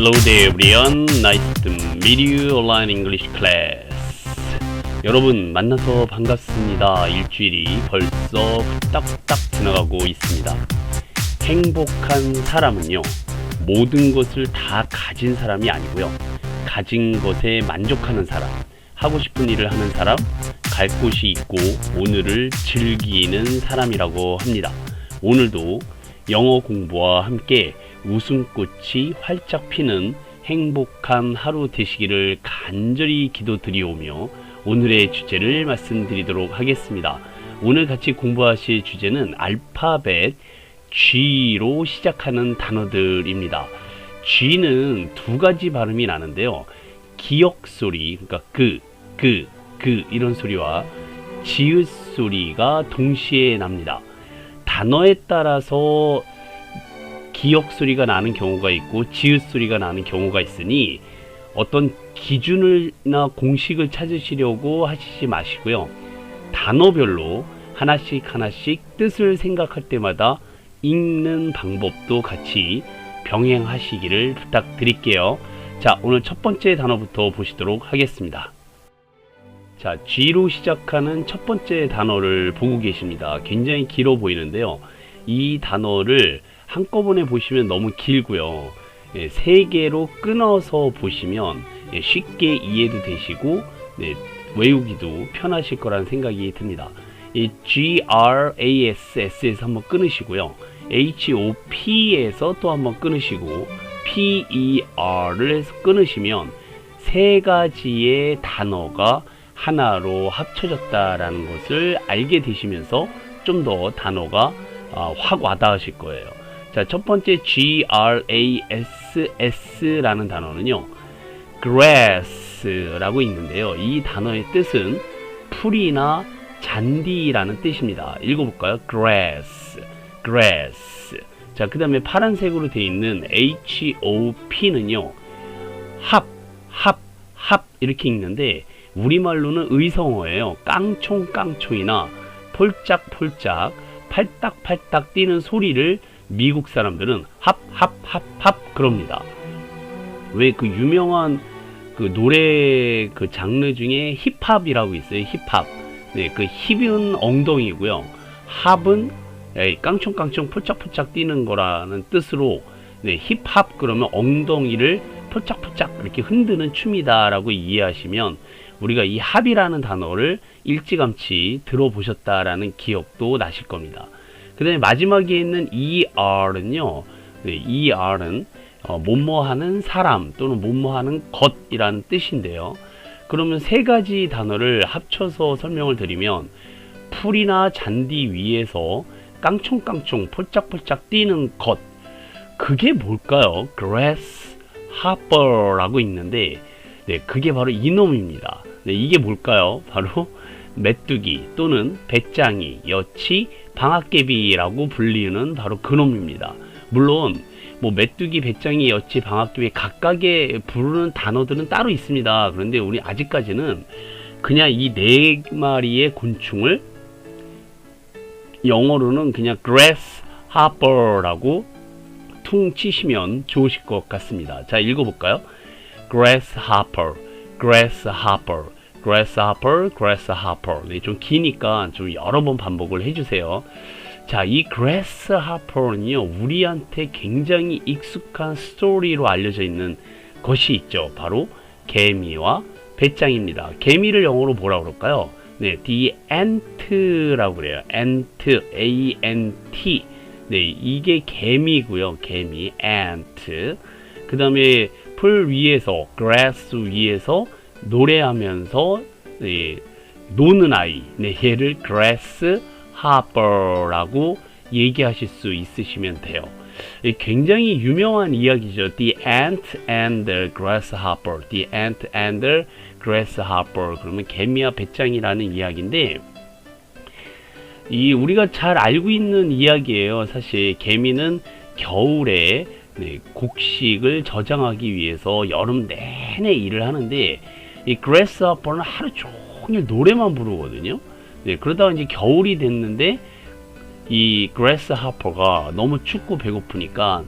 Hello there everyone, nice to meet you online English class. 여러분 만나서 반갑습니다. 일주일이 벌써 후딱후딱 지나가고 있습니다. 행복한 사람은요, 모든 것을 다 가진 사람이 아니고요, 가진 것에 만족하는 사람, 하고 싶은 일을 하는 사람, 갈 곳이 있고 오늘을 즐기는 사람이라고 합니다. 오늘도 영어 공부와 함께 웃음꽃이 활짝 피는 행복한 하루 되시기를 간절히 기도드리오며 오늘의 주제를 말씀드리도록 하겠습니다. 오늘 같이 공부하실 주제는 알파벳 G로 시작하는 단어들입니다. G는 두 가지 발음이 나는데요. 기역 소리, 그러니까 그 이런 소리와 지읒 소리가 동시에 납니다. 단어에 따라서 기역 소리가 나는 경우가 있고 지읒 소리가 나는 경우가 있으니 어떤 기준이나 공식을 찾으시려고 하시지 마시고요. 단어별로 하나씩 뜻을 생각할 때마다 읽는 방법도 같이 병행하시기를 부탁드릴게요. 자, 오늘 첫 번째 단어부터 보시도록 하겠습니다. 자, G로 시작하는 첫 번째 단어를 보고 계십니다. 굉장히 길어 보이는데요. 이 단어를 한꺼번에 보시면 너무 길고요. 세 개로 끊어서 보시면 쉽게 이해도 되시고 외우기도 편하실 거라는 생각이 듭니다. 이 GRASS에서 한번 끊으시고요. HOP에서 또 한번 끊으시고 PER을 해서 끊으시면 세 가지의 단어가 하나로 합쳐졌다라는 것을 알게 되시면서 좀 더 단어가 확 와닿으실 거예요. 자, 첫 번째 GRASS라는 단어는요, grass라고 있는데요. 이 단어의 뜻은 풀이나 잔디라는 뜻입니다. 읽어볼까요? grass. 자, 그 다음에 파란색으로 되어 있는 HOP는요, 합 이렇게 읽는데 우리말로는 의성어예요. 깡총이나 폴짝폴짝, 팔딱팔딱 뛰는 소리를 미국 사람들은 합 그럽니다. 왜 그 유명한 그 노래 그 장르 중에 힙합이라고 있어요. 힙합. 네, 그 힙은 엉덩이고요. 합은 깡총깡총 폴짝폴짝 뛰는 거라는 뜻으로, 네, 힙합 그러면 엉덩이를 폴짝폴짝 이렇게 흔드는 춤이다라고 이해하시면 우리가 이 합이라는 단어를 일찌감치 들어보셨다라는 기억도 나실 겁니다. 그 다음에 마지막에 있는 ER은요, ER은 뭐뭐하는 사람 또는 뭐뭐하는 것이라는 뜻인데요. 그러면 세 가지 단어를 합쳐서 설명을 드리면 풀이나 잔디 위에서 깡총깡총 폴짝폴짝 뛰는 것, 그게 뭘까요? grasshopper라고 있는데, 네, 그게 바로 이놈입니다. 네, 이게 뭘까요? 바로 메뚜기 또는 배짱이, 여치, 방앗개비라고 불리는 바로 그놈입니다. 물론 뭐 메뚜기, 배짱이, 여치, 방앗개비 각각의 부르는 단어들은 따로 있습니다. 그런데 우리 아직까지는 그냥 이 네 마리의 곤충을 영어로는 그냥 grasshopper라고 퉁 치시면 좋으실 것 같습니다. 자, 읽어볼까요? grasshopper. 네, 좀 기니까 좀 여러 번 반복을 해주세요. 자, 이 grasshopper는요, 우리한테 굉장히 익숙한 스토리로 알려져 있는 것이 있죠. 바로 개미와 배짱입니다. 개미를 영어로 뭐라고 그럴까요? 네, the ant라고 그래요. ant. 네, 이게 개미고요. 개미, ant. 그 다음에 풀 위에서, grass 위에서 노래하면서, 네, 노는 아이, 네, 얘를 grasshopper라고 얘기하실 수 있으시면 돼요. 굉장히 유명한 이야기죠. The ant and the grasshopper. The ant and the grasshopper. 그러면 개미와 배짱이라는 이야기인데, 이 우리가 잘 알고 있는 이야기예요. 사실 개미는 겨울에, 네, 곡식을 저장하기 위해서 여름 내내 일을 하는데, 이 grasshopper는 하루 종일 노래만 부르거든요. 네, 그러다가 이제 겨울이 됐는데 이 grasshopper가 너무 춥고 배고프니까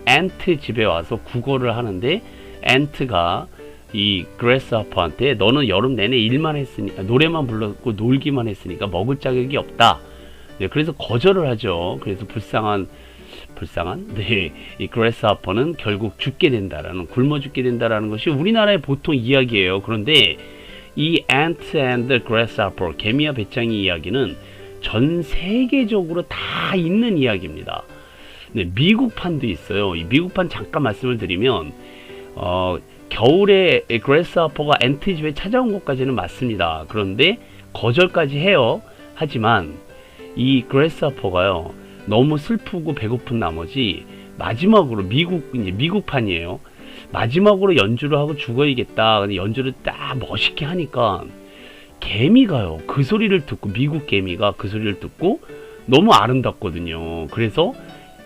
앤트 집에 와서 국어를 하는데 앤트가 이 그래스하퍼한테 너는 여름 내내 일만 했으니까 노래만 불렀고 놀기만 했으니까 먹을 자격이 없다. 네, 그래서 거절을 하죠. 그래서 불쌍한 네, 이 그래스하퍼는 결국 죽게 된다라는 굶어 죽게 된다라는 것이 우리나라의 보통 이야기예요. 그런데 이 Ant and the Grasshopper 개미와 배짱이 이야기는 전 세계적으로 다 있는 이야기입니다. 네, 미국판도 있어요. 이 미국판 잠깐 말씀을 드리면 겨울에 그래스하퍼가 앤트 집에 찾아온 것까지는 맞습니다. 그런데 거절까지 해요. 하지만 이 그래스하퍼가요 너무 슬프고 배고픈 나머지 마지막으로 미국판이에요. 마지막으로 연주를 하고 죽어야겠다. 근데 연주를 딱 멋있게 하니까 개미가요 그 소리를 듣고 미국 개미가 그 소리를 듣고 너무 아름답거든요. 그래서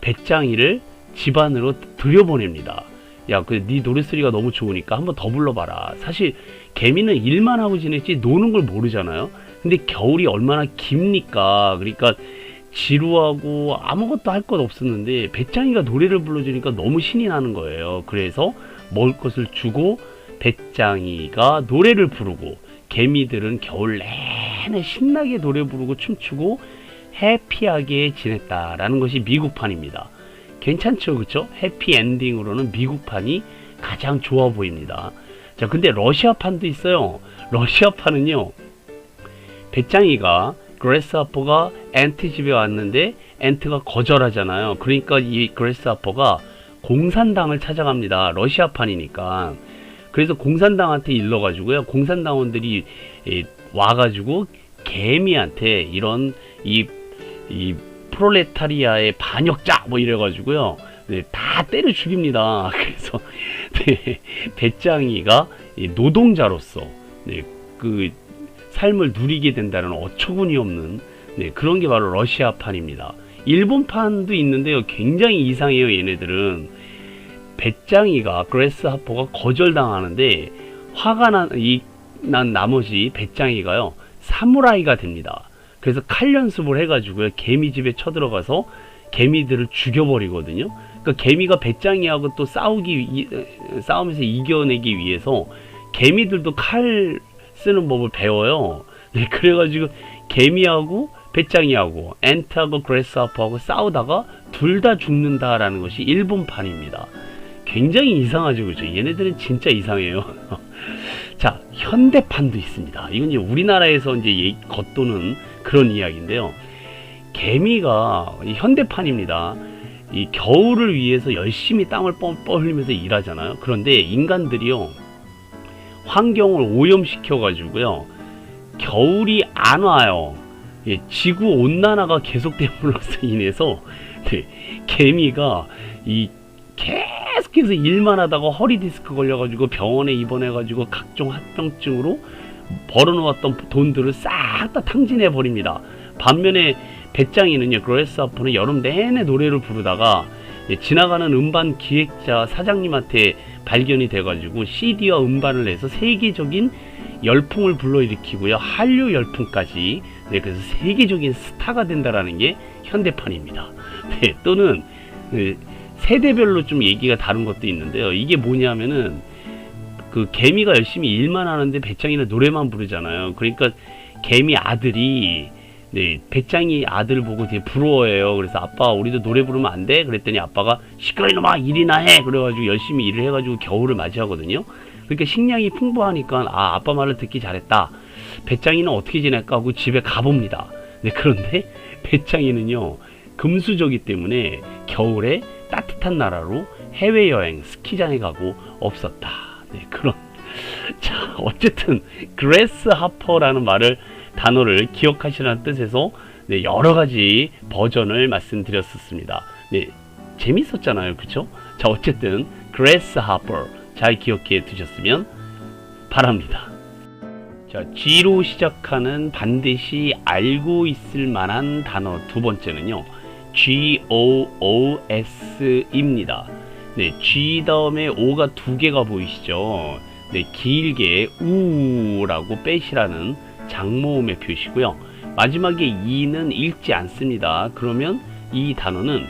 배짱이를 집 안으로 들여보냅니다. 야, 네 노랫소리가 너무 좋으니까 한번 더 불러봐라. 사실 개미는 일만 하고 지냈지 노는 걸 모르잖아요. 근데 겨울이 얼마나 깁니까. 그러니까 지루하고 아무것도 할 것 없었는데 배짱이가 노래를 불러주니까 너무 신이 나는 거예요. 그래서 먹을 것을 주고 배짱이가 노래를 부르고 개미들은 겨울 내내 신나게 노래 부르고 춤추고 해피하게 지냈다라는 것이 미국판입니다. 괜찮죠, 그쵸? 해피엔딩으로는 미국판이 가장 좋아 보입니다. 자, 근데 러시아판도 있어요. 러시아판은요 배짱이가 그래스하퍼가 앤트 집에 왔는데 앤트가 거절하잖아요. 그러니까 이 그래스하퍼가 공산당을 찾아갑니다. 러시아판이니까. 그래서 공산당한테 일러가지고요 공산당원들이 와가지고 개미한테 이런 이 프롤레타리아의 반역자 뭐 이래가지고요 네, 다 때려 죽입니다. 그래서 네, 배짱이가 노동자로서 네, 그 삶을 누리게 된다는 어처구니 없는 네, 그런 게 바로 러시아판입니다. 일본판도 있는데요 굉장히 이상해요. 얘네들은 배짱이가 그래스하퍼가 거절당하는데 화가 난 나머지 배짱이가요 사무라이가 됩니다. 그래서 칼 연습을 해가지고요 개미집에 쳐들어가서 개미들을 죽여버리거든요. 그러니까 개미가 배짱이하고 또 싸우면서 이겨내기 위해서 개미들도 칼 쓰는 법을 배워요. 네, 그래가지고 개미하고 배짱이하고 앤트하고 그래스하퍼하고 싸우다가 둘 다 죽는다라는 것이 일본판입니다. 굉장히 이상하죠, 그죠? 얘네들은 진짜 이상해요. 자, 현대판도 있습니다. 이건 이제 우리나라에서 이제 겉도는 그런 이야기인데요. 개미가 현대판입니다. 이 겨울을 위해서 열심히 땀을 뻘뻘 흘리면서 일하잖아요. 그런데 인간들이요 환경을 오염시켜 가지고요 겨울이 안 와요. 예, 지구 온난화가 계속됨으로 인해서 네, 개미가 계속해서 일만 하다가 허리 디스크 걸려가지고 병원에 입원해가지고 각종 합병증으로 벌어놓았던 돈들을 싹 다 탕진해 버립니다. 반면에 배짱이는요 그래스하퍼는 여름 내내 노래를 부르다가 지나가는 음반 기획자 사장님한테 발견이 돼가지고 CD와 음반을 내서 세계적인 열풍을 불러일으키고요 한류 열풍까지 네, 그래서 세계적인 스타가 된다라는 게 현대판입니다. 네, 또는 세대별로 좀 얘기가 다른 것도 있는데요. 이게 뭐냐면은 그 개미가 열심히 일만 하는데 배짱이는 노래만 부르잖아요. 그러니까 개미 아들이 네, 배짱이 아들 보고 되게 부러워해요. 그래서 아빠 우리도 노래 부르면 안 돼? 그랬더니 아빠가 시끄러 이놈아 일이나 해. 그래가지고 열심히 일을 해가지고 겨울을 맞이하거든요. 그러니까 식량이 풍부하니까 아빠 말을 듣기 잘했다. 배짱이는 어떻게 지낼까 하고 집에 가봅니다. 네, 그런데 배짱이는요 금수저기 때문에 겨울에 따뜻한 나라로 해외여행 스키장에 가고 없었다. 네, 그런 자 어쨌든 그래스하퍼라는 단어를 기억하시라는 뜻에서 네, 여러가지 버전을 말씀드렸었습니다. 네, 재밌었잖아요, 그쵸? 자 어쨌든 그래스하퍼 잘 기억해 두셨으면 바랍니다. 자, G로 시작하는 반드시 알고 있을 만한 단어 두 번째는요 GOOS입니다. 네, G 다음에 O가 두 개가 보이시죠? 네, 길게 우라고 빼시라는 장모음의 표시고요. 마지막에 E는 읽지 않습니다. 그러면 이 단어는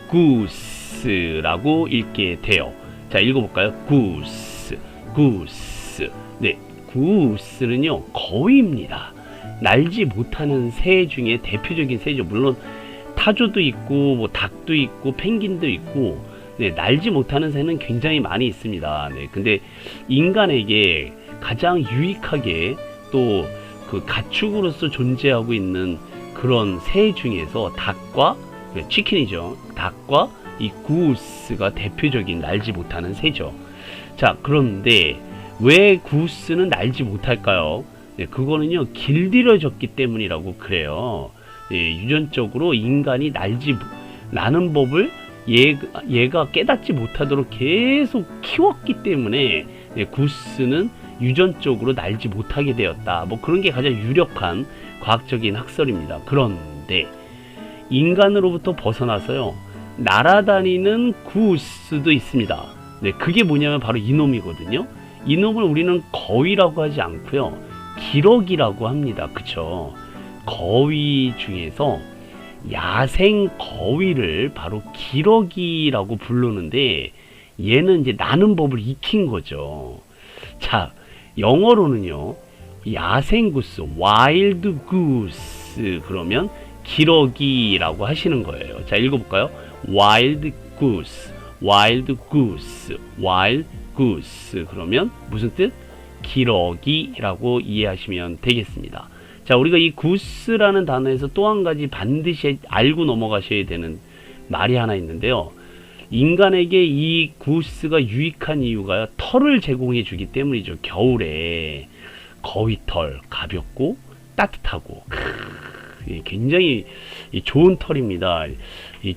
goose goose라고 읽게 돼요. 자, 읽어볼까요? goose, goose. 네, goose는요 거위입니다. 날지 못하는 새 중에 대표적인 새죠. 물론 타조도 있고 뭐 닭도 있고 펭귄도 있고, 네, 날지 못하는 새는 굉장히 많이 있습니다. 네, 근데 인간에게 가장 유익하게 또 그 가축으로서 존재하고 있는 그런 새 중에서 닭과, 치킨이죠. 닭과 이 구스가 대표적인 날지 못하는 새죠. 자, 그런데 왜 구스는 날지 못할까요? 네, 그거는요 길들여졌기 때문이라고 그래요. 네, 유전적으로 인간이 나는 법을 얘가 깨닫지 못하도록 계속 키웠기 때문에, 네, 구스는 유전적으로 날지 못하게 되었다. 뭐 그런 게 가장 유력한 과학적인 학설입니다. 그런데 인간으로부터 벗어나서요 날아다니는 구스도 있습니다. 네, 그게 뭐냐면 바로 이놈이거든요. 이놈을 우리는 거위라고 하지 않고요 기러기라고 합니다. 그쵸? 거위 중에서 야생 거위를 바로 기러기라고 부르는데, 얘는 이제 나는 법을 익힌 거죠. 자, 영어로는요 야생 구스, 와일드 구스, 그러면 기러기라고 하시는 거예요. 자, 읽어볼까요? 와일드 구스, 와일드 구스, 와일드 구스. 그러면 무슨 뜻? 기러기라고 이해하시면 되겠습니다. 자, 우리가 이 구스라는 단어에서 또 한 가지 반드시 알고 넘어가셔야 되는 말이 하나 있는데요. 인간에게 이 구스가 유익한 이유가요 털을 제공해 주기 때문이죠. 겨울에 거위털 가볍고 따뜻하고 굉장히 좋은 털입니다.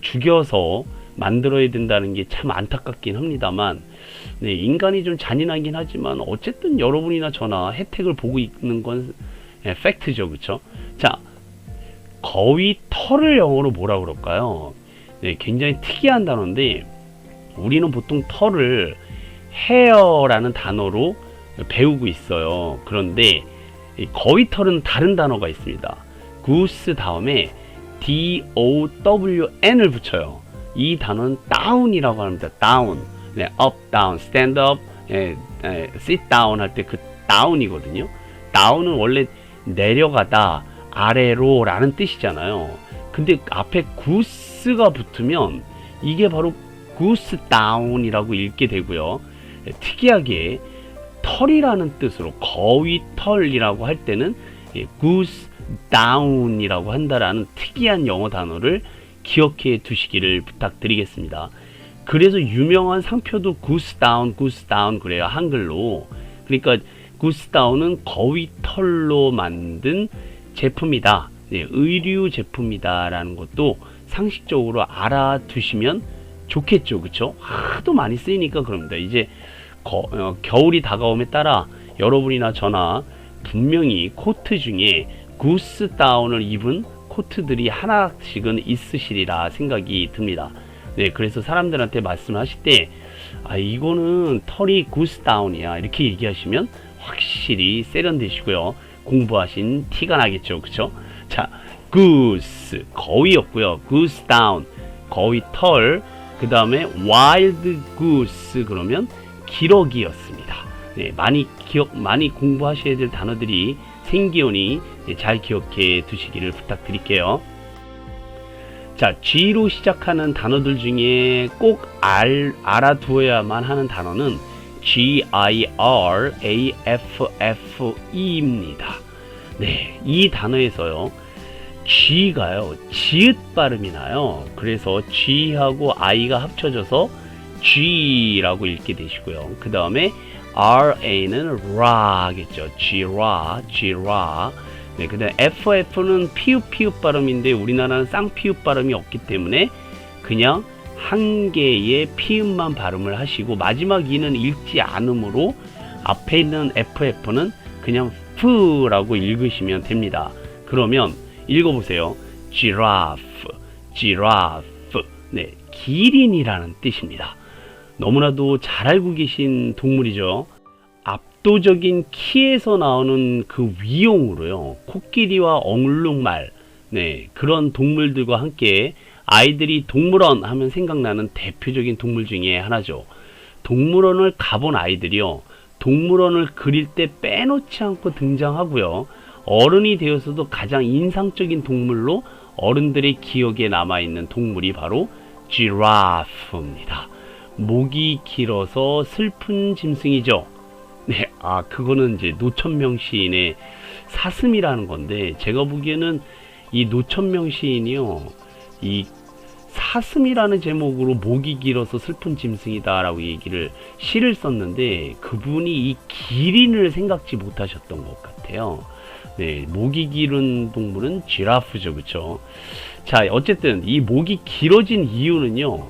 죽여서 만들어야 된다는 게 참 안타깝긴 합니다만, 네, 인간이 좀 잔인하긴 하지만 어쨌든 여러분이나 저나 혜택을 보고 있는 건 팩트죠. 그쵸? 자, 거위 털을 영어로 뭐라 그럴까요? 네, 굉장히 특이한 단어인데 우리는 보통 털을 hair라는 단어로 배우고 있어요. 그런데 거위 털은 다른 단어가 있습니다. goose 다음에 down을 붙여요. 이 단어는 down이라고 합니다. down. 네, up, down, stand up, sit down 할 때 그 down이거든요. down은 원래 내려가다, 아래로 라는 뜻이잖아요. 근데 앞에 goose가 붙으면 이게 바로 goose down이라고 읽게 되고요. 특이하게 털이라는 뜻으로 거위 털이라고 할 때는 goose down이라고 한다라는 특이한 영어 단어를 기억해 두시기를 부탁드리겠습니다. 그래서 유명한 상표도 goose down 그래요. 한글로. 그러니까 goose down은 거위 털로 만든 제품이다. 네, 의류 제품이다 라는 것도 상식적으로 알아두시면 좋겠죠. 그쵸? 하도 많이 쓰이니까 그럽니다. 이제 겨울이 다가옴에 따라 여러분이나 저나 분명히 코트 중에 구스 다운을 입은 코트들이 하나씩은 있으시리라 생각이 듭니다. 네, 그래서 사람들한테 말씀하실 때 이거는 털이 구스 다운이야 이렇게 얘기하시면 확실히 세련되시고요. 공부하신 티가 나겠죠. 그쵸? 자, goose 거위였고요. goose down 거위 털, 그 다음에 wild goose 그러면 기러기였습니다. 네, 많이 공부하셔야 될 단어들이 생기오니 잘 기억해 두시기를 부탁드릴게요. 자, G로 시작하는 단어들 중에 꼭 알아두어야만 하는 단어는 GIRAFFE입니다. 네, 이 단어에서요 G가요 지읒 발음이 나요. 그래서 G하고 I가 합쳐져서 G라고 읽게 되시고요. 그 다음에 RA는 라겠죠. Gra. 네, 그 다음에 FF는 피읍 발음인데 우리나라는 쌍피읍 발음이 없기 때문에 그냥 한 개의 피읍만 발음을 하시고 마지막 이는 읽지 않으므로 앞에 있는 FF는 그냥 F라고 읽으시면 됩니다. 그러면 읽어보세요. giraffe. 네, 기린이라는 뜻입니다. 너무나도 잘 알고 계신 동물이죠. 압도적인 키에서 나오는 그 위용으로요. 코끼리와 엉룩말, 네, 그런 동물들과 함께 아이들이 동물원 하면 생각나는 대표적인 동물 중에 하나죠. 동물원을 가본 아이들이요, 동물원을 그릴 때 빼놓지 않고 등장하고요, 어른이 되어서도 가장 인상적인 동물로 어른들의 기억에 남아있는 동물이 바로 지라프입니다. 목이 길어서 슬픈 짐승이죠. 네, 그거는 이제 노천명 시인의 사슴이라는 건데, 제가 보기에는 이 노천명 시인이요, 이 사슴이라는 제목으로 목이 길어서 슬픈 짐승이다 라고 시를 썼는데, 그분이 이 기린을 생각지 못하셨던 것 같아요. 네, 목이 길은 동물은 지라프죠, 그쵸? 자, 어쨌든 이 목이 길어진 이유는요,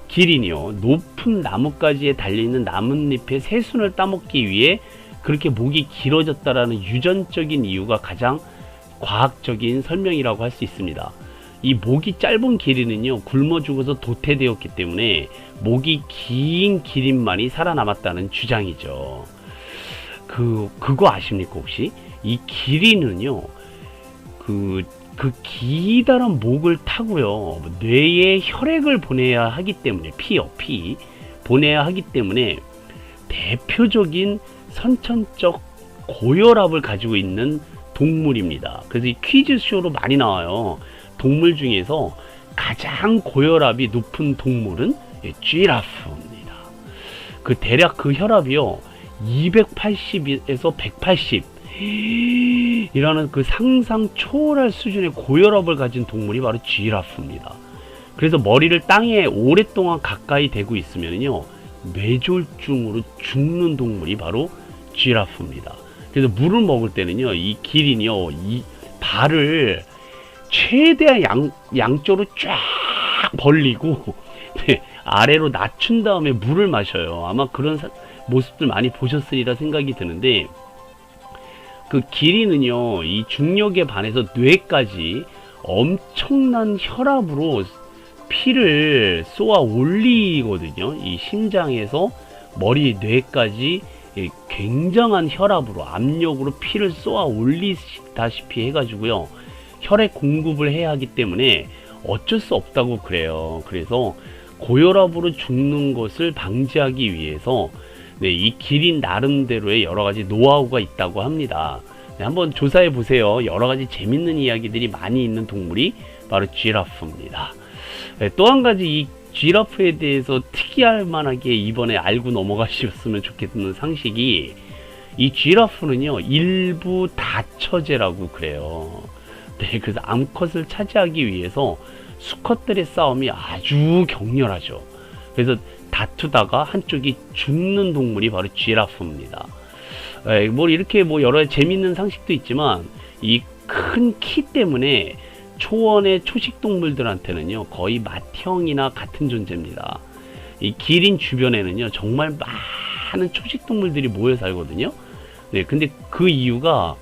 기린이요, 높은 나뭇가지에 달려있는 나뭇잎의 새순을 따먹기 위해 그렇게 목이 길어졌다라는 유전적인 이유가 가장 과학적인 설명이라고 할 수 있습니다. 이 목이 짧은 기린은요, 굶어 죽어서 도태되었기 때문에 목이 긴 기린만이 살아남았다는 주장이죠. 그거 아십니까 혹시? 이 기린은요, 그 기다란 목을 타고요, 뇌에 혈액을 보내야 하기 때문에, 피 보내야 하기 때문에 대표적인 선천적 고혈압을 가지고 있는 동물입니다. 그래서 이 퀴즈쇼로 많이 나와요. 동물 중에서 가장 고혈압이 높은 동물은 지라프입니다. 대략 그 혈압이요, 280에서 180 이라는 상상 초월할 수준의 고혈압을 가진 동물이 바로 지라프입니다. 그래서 머리를 땅에 오랫동안 가까이 대고 있으면요, 뇌졸중으로 죽는 동물이 바로 지라프입니다. 그래서 물을 먹을 때는요, 이 기린이요, 이 발을 최대한 양쪽으로 쫙 벌리고 네, 아래로 낮춘 다음에 물을 마셔요. 아마 그런 모습들 많이 보셨으리라 생각이 드는데, 기린은요, 이 중력에 반해서 뇌까지 엄청난 혈압으로 피를 쏘아 올리거든요. 이 심장에서 머리, 뇌까지 굉장한 혈압으로, 압력으로 피를 쏘아 올리다시피 해가지고요, 혈액 공급을 해야 하기 때문에 어쩔 수 없다고 그래요. 그래서 고혈압으로 죽는 것을 방지하기 위해서 네, 이 기린 나름대로의 여러가지 노하우가 있다고 합니다. 네, 한번 조사해 보세요. 여러가지 재밌는 이야기들이 많이 있는 동물이 바로 지라프입니다. 네, 또 한 가지 이 지라프에 대해서 특이할 만하게 이번에 알고 넘어가셨으면 좋겠는 상식이, 이 지라프는요, 일부 다처제라고 그래요. 네, 그래서 암컷을 차지하기 위해서 수컷들의 싸움이 아주 격렬하죠. 그래서 다투다가 한쪽이 죽는 동물이 바로 지라프입니다. 이렇게 여러 재밌는 상식도 있지만, 이 큰 키 때문에 초원의 초식 동물들한테는요, 거의 맏형이나 같은 존재입니다. 이 기린 주변에는요, 정말 많은 초식 동물들이 모여 살거든요. 네, 근데 그 이유가,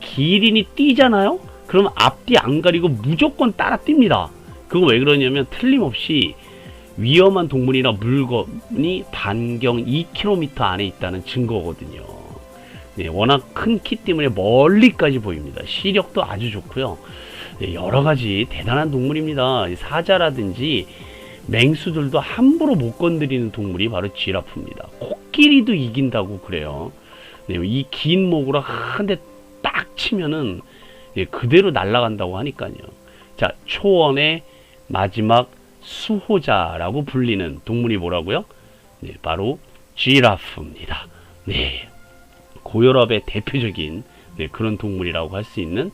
기린이 뛰잖아요? 그럼 앞뒤 안 가리고 무조건 따라 뜁니다. 그거 왜 그러냐면, 틀림없이 위험한 동물이나 물건이 반경 2km 안에 있다는 증거거든요. 네, 워낙 큰 키 때문에 멀리까지 보입니다. 시력도 아주 좋고요. 네, 여러가지 대단한 동물입니다. 사자라든지 맹수들도 함부로 못 건드리는 동물이 바로 지라프입니다. 코끼리도 이긴다고 그래요. 네, 이 긴 목으로 한 대 딱 치면은 그대로 날아간다고 하니까요. 자, 초원의 마지막 수호자라고 불리는 동물이 뭐라고요? 네, 바로 지라프입니다. 네, 고혈압의 대표적인 그런 동물이라고 할 수 있는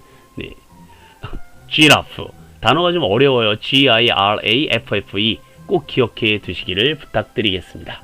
지라프. 단어가 좀 어려워요. GIRAFFE 꼭 기억해 두시기를 부탁드리겠습니다.